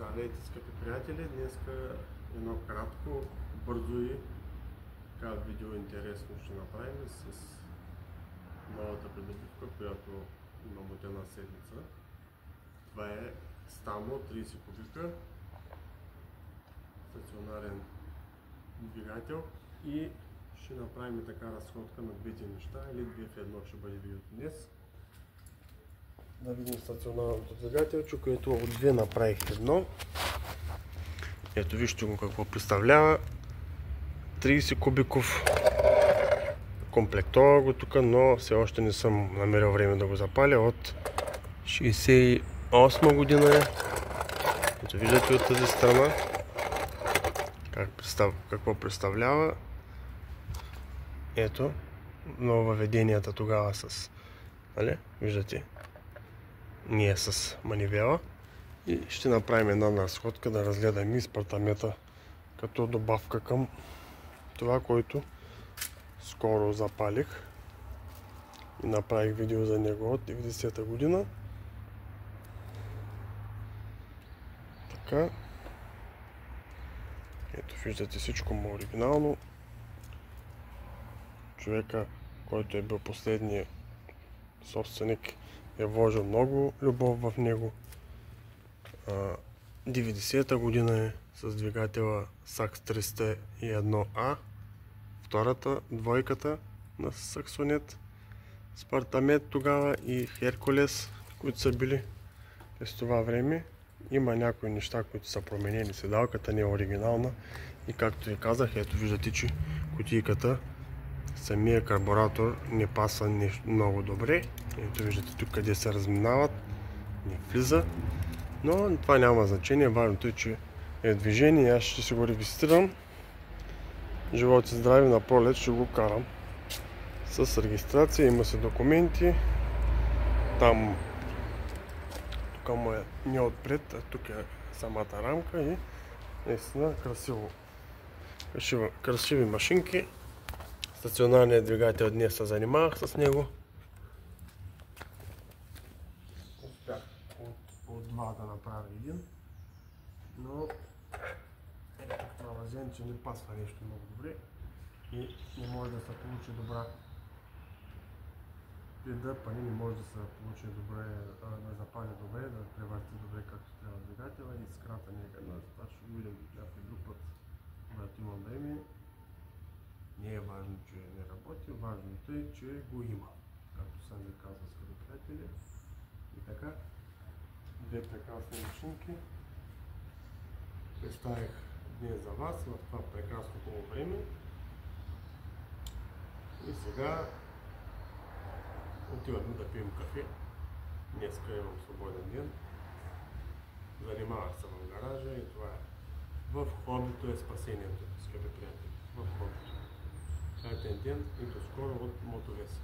Здравейте, скъпи приятели! Днеска едно кратко, бързо и така видео интересно ще направим с новата придобивка, която имам от една седмица. Това е Stamo 30 кубика, стационарен двигател и ще направим така разходка на двете неща, или две в едно ще бъде видеото днес. Да видим стационарното двигателче, което от две направих едно. Ето вижте го какво представлява. 30 кубиков. Комплектова го тук, но все още не съм намерил време да го запаля. От 68 година е. Ето виждате от тази страна какво представлява. Ето нововведенията тогава с, нали? Виждате, не е с манивела. И ще направим една разходка да разгледаме изпартамента като добавка към това, което скоро запалих и направих видео за него от 90-та година. Така. Ето виждате всичко му оригинално. Човека, който е бил последният собственик, е вложил много любов в него. 90-та година е с двигателя SAX 301A, втората, двойката на Saxonet, Spartamet тогава и Hercules, които са били през това време. Има някои неща, които са променени. Седалката не е оригинална и както ви казах, ето виждате, че кутийката, самия карбуратор не паса много добре. Ето виждате тук къде се разминават, не влиза. Но това няма значение, важното е, че е движение и аз ще си го регистрирам. Живот и здраве, на пролет ще го карам с регистрация, има си документи. Там, тук му е не отпред, а тук е самата рамка и наистина красиви машинки. Стационарният двигател днес се занимавах с него. От два да направя един, но ето това лазенче не пасва нещо много добре и не може да се получи добра придърпане, не може да се получи добре, да запали добре, да превърти добре както трябва двигателя и скрата някъде. Това ще го видим някой друг път, когато имам време. Не е важно, че не работи, важното е, че го има, както съм ви казал, скъпи приятели. И така, две прекрасни машинки представих днес за вас в това прекрасно хубаво време. И сега отиваме да пием кафе. Днеска имам свободен ден. Занимавах се в гаража и това е. В хобито е спасението, скъпи приятели. В хобито. Приятен ден и до скоро от Мотовес.